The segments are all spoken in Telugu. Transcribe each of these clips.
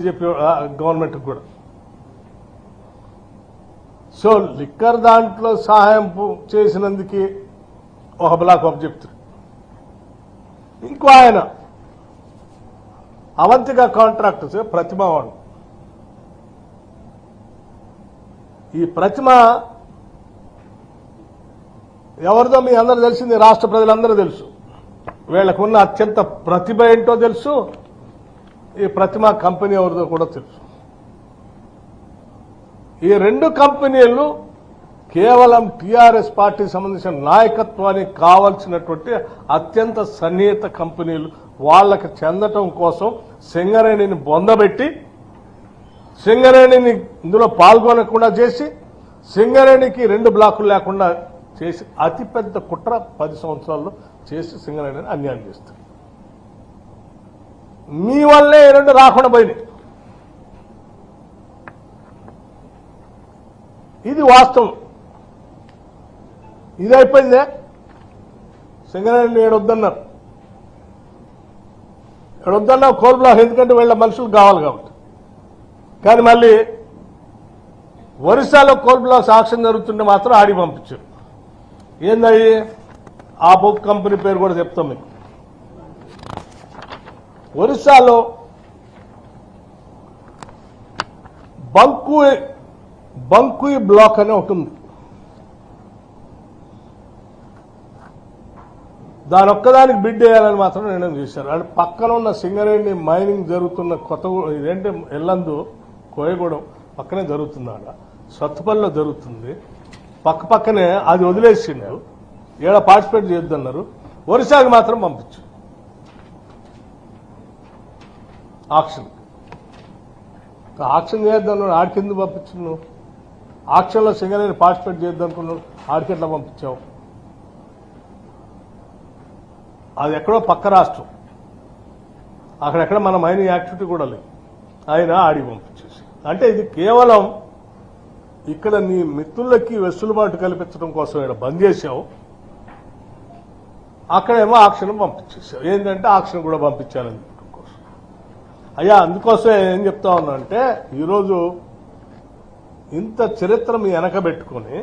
బీజేపీ గవర్నమెంట్ కూడా. సో లిక్కర్ దాంట్లో సహాయం చేసినందుకు ఒక బ్లాక్ ఆఫ్ చెప్తారు. ఇంకో ఆయన అవంతిక కాంట్రాక్టర్స్ ప్రతిమ వాడు. ఈ ప్రతిమ ఎవరిదో మీ అందరూ తెలిసింది, రాష్ట్ర ప్రజలందరూ తెలుసు. వీళ్ళకున్న అత్యంత ప్రతిభ ఏంటో తెలుసు. ఈ ప్రతిమ కంపెనీ ఎవరిదో కూడా తెలుసు. ఈ రెండు కంపెనీలు కేవలం టీఆర్ఎస్ పార్టీకి సంబంధించిన నాయకత్వానికి కావాల్సినటువంటి అత్యంత సన్నిహిత కంపెనీలు. వాళ్ళకి చెందటం కోసం సింగరేణిని బొందబెట్టి సింగరేణిని ఇందులో పాల్గొనకుండా చేసి సింగరేణికి 2 బ్లాకులు లేకుండా చేసి అతిపెద్ద కుట్ర 10 సంవత్సరాల్లో చేసి సింగరేణిని అన్యాయం చేస్తారు. మీ వల్లే 2 రాకుండా పోయినాయి. ఇది వాస్తవం. ఇది అయిపోయిందే. సింగరేణి ఏడొద్దన్నారు. కోల్ బ్లాక్ ఎందుకంటే వీళ్ళ మనుషులు కావాలి కాబట్టి. కానీ మళ్ళీ ఒరిస్సాలో కోల్ బ్లాక్స్ ఆక్షన్ జరుగుతుంటే మాత్రం ఆడి పంపించారు. ఏందయ్యి ఆ బుక్ కంపెనీ పేరు కూడా చెప్తాం మీకు. ఒరిస్సాలో బంకుయి బ్లాక్ అని ఒకటి ఉంది. దాని ఒక్కదానికి బిడ్ వేయాలని మాత్రం నిర్ణయం చేశారు. అంటే పక్కన ఉన్న సింగరేణి మైనింగ్ జరుగుతున్న ఇదేంటి ఎల్లందు కోయగూడెం పక్కనే జరుగుతుంది. ఆడ సత్తుపల్లిలో జరుగుతుంది. పక్కనే అది వదిలేసిండు. ఏడ పార్టిసిపేట్ చేయొద్దన్నారు. ఒరిస్సాకి మాత్రం పంపించు ఆక్షన్ చేయొద్దన్నాడు. ఆడికెందుకు పంపించు నువ్వు? ఆక్షన్లో సింగరేణి పార్టిసిపేట్ చేయొద్దనుకున్నాడు. ఆడికెట్లా పంపించావు? అది ఎక్కడో పక్క రాష్ట్రం. అక్కడెక్కడ మన మైనింగ్ యాక్టివిటీ కూడా లేదు. ఆయన ఆడికి పంపించేసి. అంటే ఇది కేవలం ఇక్కడ నీ మిత్రులకి వెసులుబాటు కల్పించడం కోసం ఇక్కడ బంద్ చేశావు. అక్కడేమో ఆక్షన్ పంపించేసావు. ఏంటంటే ఆక్షన్ కూడా పంపించాలని కోసం. అయ్యా అందుకోసం ఏం చెప్తా ఉన్నా అంటే ఈరోజు ఇంత చరిత్ర మీ వెనకబెట్టుకొని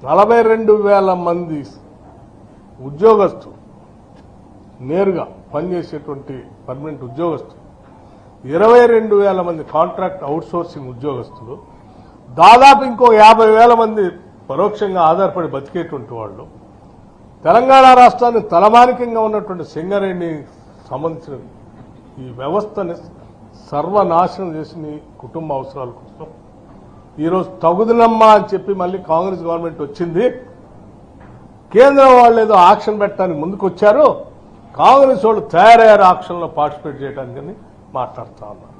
42,000 మంది ఉద్యోగస్తులు నేరుగా పనిచేసేటువంటి పర్మనెంట్ ఉద్యోగస్తులు, 22,000 మంది కాంట్రాక్ట్ అవుట్సోర్సింగ్ ఉద్యోగస్తులు, దాదాపు ఇంకో 50,000 మంది పరోక్షంగా ఆధారపడి బతికేటువంటి వాళ్ళు, తెలంగాణ రాష్ట్రాన్ని తలమానికంగా ఉన్నటువంటి సింగరేణి సంబంధించిన ఈ వ్యవస్థని సర్వనాశనం చేసి నీ కుటుంబ అవసరాల కోసం ఈరోజు తగుదనమ్మా అని చెప్పి మళ్ళీ కాంగ్రెస్ గవర్నమెంట్ వచ్చింది. కేంద్రం వాళ్ళు ఏదో ఆక్షన్ పెట్టడానికి ముందుకు వచ్చారు. కాంగ్రెస్ వాళ్ళు తయారయ్యారు ఆక్షన్లో పార్టిసిపేట్ చేయడానికని మాట్లాడుతూ ఉన్నారు.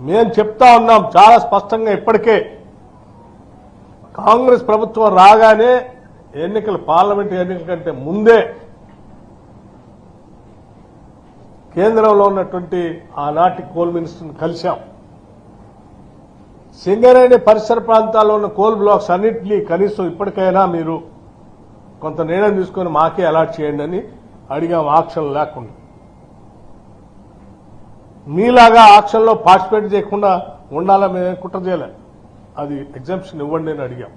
మేము చెప్తా ఉన్నాం చాలా స్పష్టంగా. ఇప్పటికే కాంగ్రెస్ ప్రభుత్వం రాగానే పార్లమెంట్ ఎన్నికల కంటే ముందే కేంద్రంలో ఉన్నటువంటి ఆనాటి కోల్ మినిస్టర్ని కలిశాం. సింగరేణి పరిసర ప్రాంతాల్లో ఉన్న కోల్ బ్లాక్స్ అన్నింటినీ కనీసం ఇప్పటికైనా మీరు కొంత నిర్ణయం తీసుకొని మాకే అలాట్ చేయండి అని అడిగాం. ఆక్షన్ లేకుండా మీలాగా ఆక్షన్లో పార్టిసిపేట్ చేయకుండా ఉండాలని మేము కుట్ర చేయలేదు. అది ఎగ్జామ్షన్ ఇవ్వండి అని అడిగాం.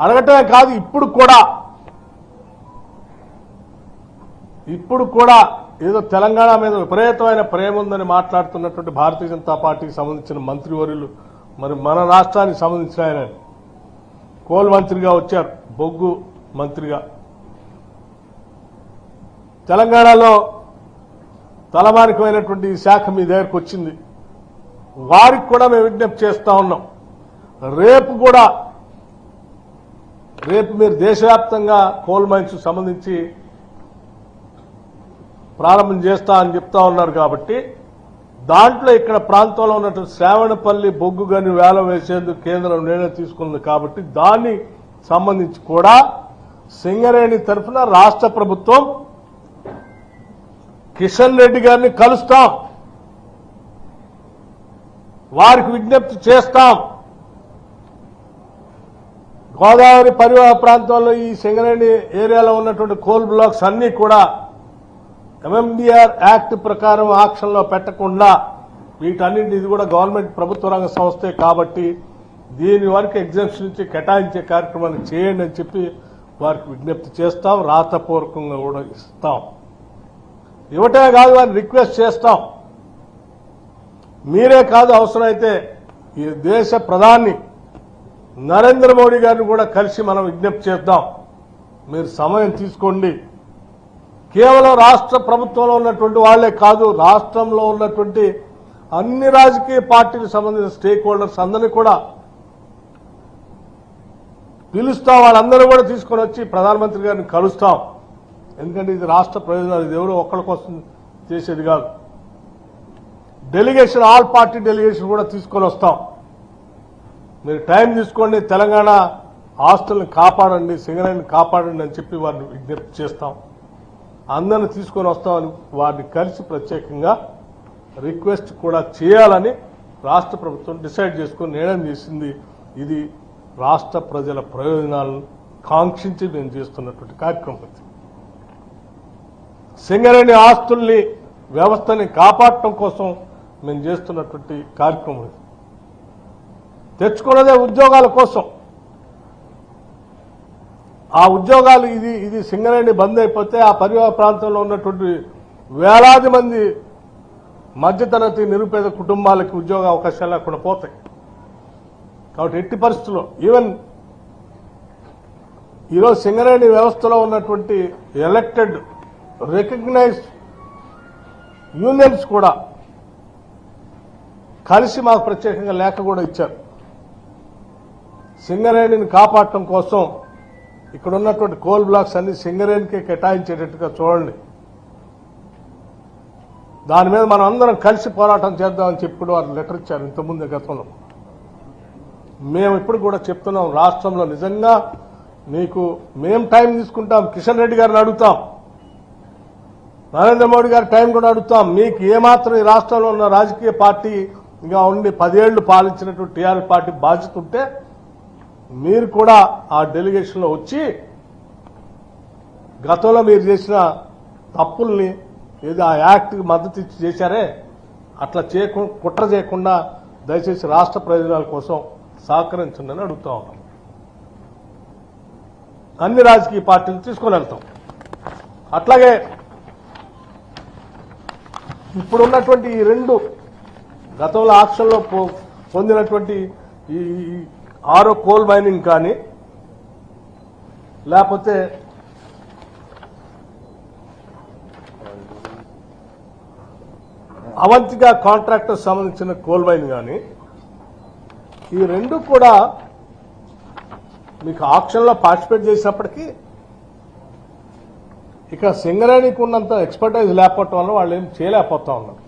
అడగటమే కాదు, ఇప్పుడు కూడా ఏదో తెలంగాణ మీద విపరీతమైన ప్రేమ ఉందని మాట్లాడుతున్నటువంటి భారతీయ జనతా పార్టీకి సంబంధించిన మంత్రివర్యులు, మరి మన రాష్ట్రానికి సంబంధించిన ఆయన కోల్ మంత్రిగా వచ్చారు, బొగ్గు మంత్రిగా. తెలంగాణలో తలమానికమైనటువంటి ఈ శాఖ మీ దగ్గరకు వచ్చింది. వారికి కూడా మేము విజ్ఞప్తి చేస్తా ఉన్నాం. రేపు మీరు దేశవ్యాప్తంగా కోల్ మైన్స్ సంబంధించి ప్రారంభం చేస్తా అని చెప్తా ఉన్నారు. కాబట్టి దాంట్లో ఇక్కడ ప్రాంతంలో ఉన్నటువంటి శ్రావణపల్లి బొగ్గు గని వేలం వేసేందుకు కేంద్రం నిర్ణయం తీసుకుంది. కాబట్టి దాన్ని సంబంధించి కూడా సింగరేణి తరఫున రాష్ట్ర ప్రభుత్వం కిషన్ రెడ్డి గారిని కలుస్తాం, వారికి విజ్ఞప్తి చేస్తాం. గోదావరి పరివాహ ప్రాంతాల్లో ఈ సింగరేణి ఏరియాలో ఉన్నటువంటి కోల్ బ్లాక్స్ అన్నీ కూడా ఎంఎండిఆర్ యాక్ట్ ప్రకారం ఆక్షన్లో పెట్టకుండా వీటన్నింటి ఇది కూడా గవర్నమెంట్ ప్రభుత్వ రంగ సంస్థే కాబట్టి దీని వరకు ఎగ్జామ్షన్ నుంచి కేటాయించే కార్యక్రమాన్ని చేయండి అని చెప్పి వారికి విజ్ఞప్తి చేస్తాం. రాతపూర్వకంగా కూడా ఇస్తాం. ఇవ్వటమే కాదు, వారిని రిక్వెస్ట్ చేస్తాం. మీరే కాదు, అవసరమైతే ఈ దేశ ప్రధాని నరేంద్ర మోడీ గారిని కూడా కలిసి మనం విజ్ఞప్తి చేద్దాం. మీరు సమయం తీసుకోండి. కేవలం రాష్ట్ర ప్రభుత్వంలో ఉన్నటువంటి వాళ్లే కాదు, రాష్ట్రంలో ఉన్నటువంటి అన్ని రాజకీయ పార్టీలకు సంబంధించిన స్టేక్ హోల్డర్స్ అందరినీ కూడా పిలుస్తాం. వాళ్ళందరూ కూడా తీసుకొని వచ్చి ప్రధానమంత్రి గారిని కలుస్తాం. ఎందుకంటే ఇది రాష్ట్ర ప్రయోజనాలు, ఇది ఎవరో ఒక్కడి కోసం చేసేది కాదు. డెలిగేషన్, ఆల్ పార్టీ డెలిగేషన్ కూడా తీసుకొని వస్తాం. మీరు టైం తీసుకోండి, తెలంగాణ ఆస్తుల్ని కాపాడండి, సింగరేణిని కాపాడండి అని చెప్పి వారిని విజ్ఞప్తి చేస్తాం. అందరిని తీసుకొని వస్తామని వారిని కలిసి ప్రత్యేకంగా రిక్వెస్ట్ కూడా చేయాలని రాష్ట్ర ప్రభుత్వం డిసైడ్ చేసుకుని నిర్ణయం చేసింది. ఇది రాష్ట్ర ప్రజల ప్రయోజనాలను కాంక్షించి మేము చేస్తున్నటువంటి కార్యక్రమం. సింగరేణి ఆస్తుల్ని, వ్యవస్థని కాపాడటం కోసం మేము చేస్తున్నటువంటి కార్యక్రమం. తెచ్చుకున్నదే ఉద్యోగాల కోసం. ఆ ఉద్యోగాలు ఇది సింగరేణి బంద్ అయిపోతే ఆ పరివాహ ప్రాంతంలో ఉన్నటువంటి వేలాది మంది మధ్యతరగతి నిరుపేద కుటుంబాలకి ఉద్యోగ అవకాశాలు లేకుండా పోతాయి. కాబట్టి ఎట్టి పరిస్థితుల్లో ఈవెన్ ఈరోజు సింగరేణి వ్యవస్థలో ఉన్నటువంటి ఎలక్టెడ్ రికగ్నైజ్డ్ యూనియన్స్ కూడా కలిసి మాకు ప్రత్యేకంగా లేఖ కూడా ఇచ్చారు. సింగరేణిని కాపాడటం కోసం ఇక్కడ ఉన్నటువంటి కోల్ బ్లాక్స్ అన్ని సింగరేణికే కేటాయించేటట్టుగా చూడండి. దాని మీద మనం అందరం కలిసి పోరాటం చేద్దామని చెప్పి కూడా వారు లెటర్ ఇచ్చారు ఇంతకుముందే గతంలో. మేము ఇప్పుడు కూడా చెప్తున్నాం, రాష్ట్రంలో నిజంగా మీకు మేము టైం తీసుకుంటాం. కిషన్ రెడ్డి గారిని అడుగుతాం, నరేంద్ర మోడీ గారి టైం కూడా అడుగుతాం. మీకు ఏమాత్రం ఈ రాష్ట్రంలో ఉన్న రాజకీయ పార్టీగా ఉండి 10 ఏళ్లు పాలించినటువంటి టీఆర్ఎస్ పార్టీ బాధ్యత ఉంటే మీరు కూడా ఆ డెలిగేషన్లో వచ్చి గతంలో మీరు చేసిన తప్పుల్ని ఏదో ఆ యాక్ట్కి మద్దతు ఇచ్చి చేశారే అట్లా కుట్ర చేయకుండా దయచేసి రాష్ట్ర ప్రయోజనాల కోసం సహకరించండి అని అడుగుతా ఉన్నాం. అన్ని రాజకీయ పార్టీలు తీసుకొని వెళ్తాం. అట్లాగే ఇప్పుడున్నటువంటి ఈ రెండు గతంలో ఆక్షన్లో పొందినటువంటి ఈ 6 కోల్ మైనింగ్ కానీ లేకపోతే అవంతిగా కాంట్రాక్టర్ సంబంధించిన కోల్ మైన్ కానీ ఈ రెండు కూడా మీకు ఆక్షన్లో పార్టిసిపేట్ చేసినప్పటికీ ఇక సింగరేణికి ఉన్నంత ఎక్స్పర్టైజ్ లేకపోవటం వల్ల వాళ్ళు ఏం చేయలేకపోతా ఉన్నారు.